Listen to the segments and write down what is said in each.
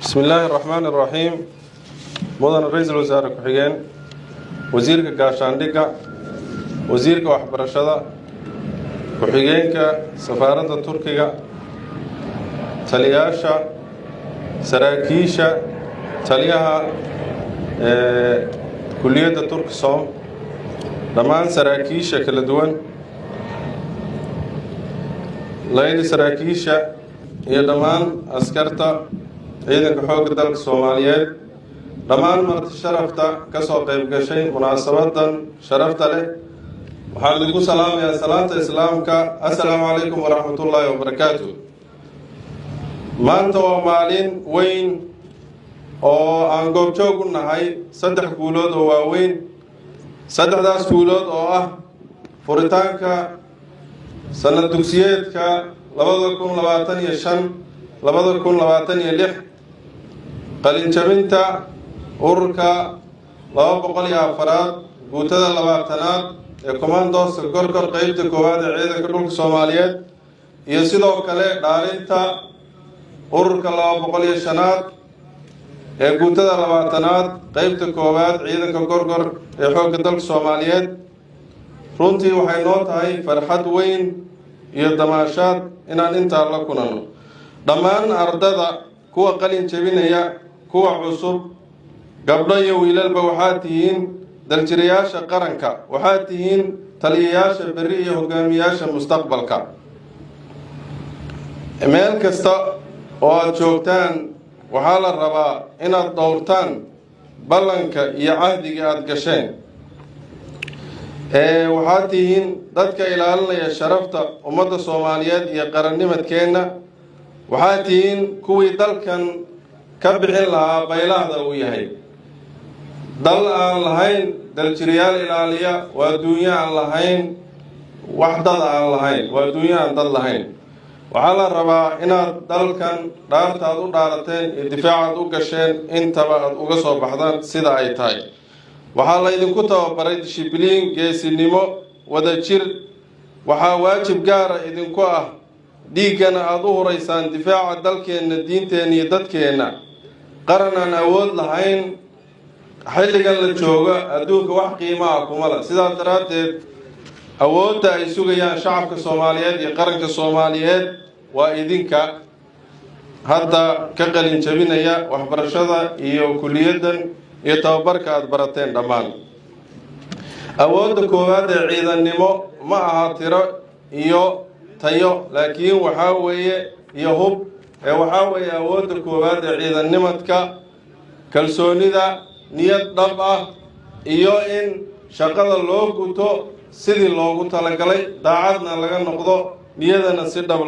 بسم الله الرحمن الرحيم مدن رئيس الوزراء كحيين وزيرك قاشانديكا وزيرك وحبرشدا كحيينك سفارة تركيا تلياشا سراكيشا تليها كلية ترك صوم لمان سراكيشا كلا دوان ليلي سراكيشا هي لمان أسكرتا ciidanka xoogga dalka Soomaaliyeed dhamaan marti sharafta ka soo qayb gashay munaasabadan sharafta leh waxaan idinku salaamayaa salaanta islaamka assalaamu calaykum waraxmatullaahi wabarakaatuh maanta waa maalin weyn oo aan goobjoog u nahay saddex guulood oo waaweyn saddexdaas guulood oo ah furitaanka sanad dugsiyeedka 2025-2026 qalinjabinta ururka 204 guutada 20aad ee commandos gorgor qaybta koowaad ee ciidanka dhulka Soomaaliyeed iyo sidoo kale dhaalinta ururka 205aad ee guutada 20aad qaybta koowaad ciidanka gorgor ee xoogga dalka Soomaaliyeed runtii waxay noo tahay farxad weyn iyo damaashaad inaan inta la kulano dhammaan ardada kuwa qalin jabinaya kuwa cusub gabdho iyo wiilalba waxaad tihiin daljirayaasha qaranka waxaad tihiin taliyayaasha berri iyo hogaamiyaasha mustaqbalka meel kasta oo aad joogtaan waxaa la rabaa inaad dhowrtaan ballanka iyo cahdiga aad gasheen waxaad tihiin dadka ilaalinaya sharafta ummadda Soomaaliyeed iyo qarannimadkeena waxaad tihiin kuwii dalkan ka bixin lahaa baylahda uu yahay dal aan lahayn daljirayaal ilaaliya waa duunyo aan lahayn wax dad aan lahayn waa duunyo aan dad lahayn waxaa la rabaa inaad dalkan dhaartaad u dhaarateen iyo difaacaad u gasheen intaba aad uga soo baxdaan sida ay tahay waxaa la idinku tababaray dishibliin geesinimo wadajir waxaa waajib gaara idinku ah dhiigana aad u horeysaan difaaca dalkeenna diinteena iyo dadkeenna qaran aan awood lahayn xilligan la jooga adduunka wax qiimo ah kuma leh sidaas daraaddeed awoodda ay sugayaan shacabka Soomaaliyeed iyo qaranka Soomaaliyeed waa idinka hadda ka qalin jabinaya waxbarashada iyo kuliyaddan iyo tababarka aad barateen dhammaan awoodda koowaad ee ciidannimo ma aha tiro iyo tayo laakiin waxaa weeye iyo hub waxaa weeye awoodda koowaad ee ciidannimadka kalsoonida niyad dhab ah iyo in shaqada loo guto sidii loogu talagalay daacadna laga noqdo niyadana si dhab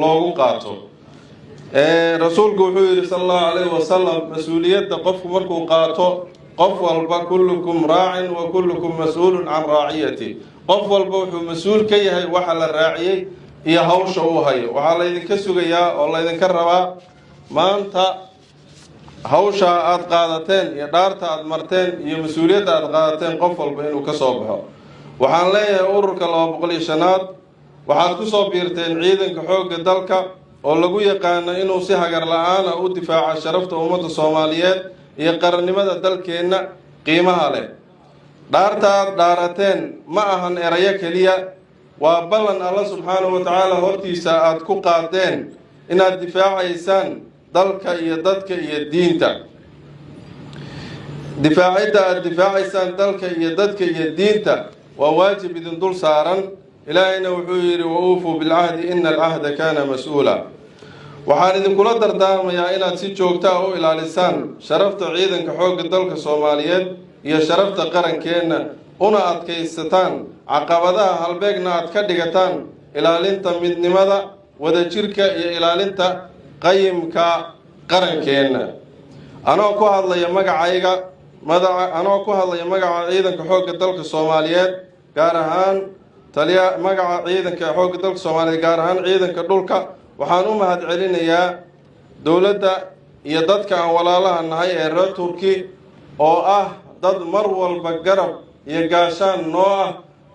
loogu qaato rasuulku wuxuu yiri sallallahu alayhi wasallam mas'uuliyadda qofku markuu qaato qof walba kullukum raa'in wa kullukum mas'uulun an ra'iyati qof walba wuxuu mas'uul ka yahay waxa la raaciyay iyo hawsha uu hayo waxa la idinka sugayaa oo la idinka rabaa maanta hawsha aad qaadateen iyo dhaarta aad marteen iyo mas'uuliyadda aad qaadateen qof walba inuu ka soo baxo waxaan leeyahay ururka 205aad waxaad ku soo biirteen ciidanka xoogga dalka oo lagu yaqaan inuu si hagar la'aan ah u difaaco sharafta ummadda Soomaaliyeed iyo qarannimada dalkeena qiimaha leh dhaarta aad dhaarateen ma ahan erayo kaliya waa ballan Allah subhanahu wa ta'ala hortiisa aad ku qaadeen inaad difaacaysaan dalka iyo dadka iyo diinta difaacidda aad difaacaysaan dalka iyo dadka iyo diinta waa waajib idin dul saaran ilaahayna wuxuu yiri waufu bil ahdi innal ahda kana mas'uula waxaan idinkula dardaarmayaa inaad si joogto ah u ilaalisaan sharafta ciidanka xoogga dalka Soomaaliyeed iyo sharafta qarankeena una adkaysataan caqabadaha halbeegna aad ka dhigataan ilaalinta midnimada wadajirka iyo ilaalinta qayimka qarankeena anoo ku hadlaya magacayga ciidanka xoogga dalka Soomaaliyeed gaar ahaan taliya magaca ciidanka xoogga dalka Soomaaliyeed gaar ahaan ciidanka dhulka waxaan u mahad celinayaa dawladda iyo dadka aan walaalaha nahay ee reer Turki oo ah dad mar walba garab iyo gaashaan noo ah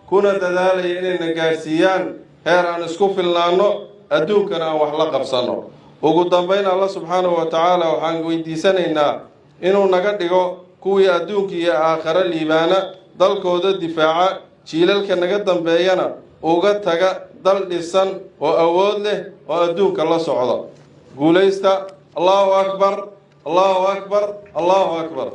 kuna dadaalaya inay na gaarsiiyaan heer aan isku filnaano adduunkana aan wax la qabsano ugu dambayn Allah subxaanahu wa tacaala waxaan weydiisanaynaa inuu naga dhigo kuwii adduunka iyo aakhiro liibaana dalkooda difaaca jiilalka naga dambeeyana uga taga dal dhisan oo awood leh oo adduunka la socda guulaysta allahu akbar allahu akbar allahu akbar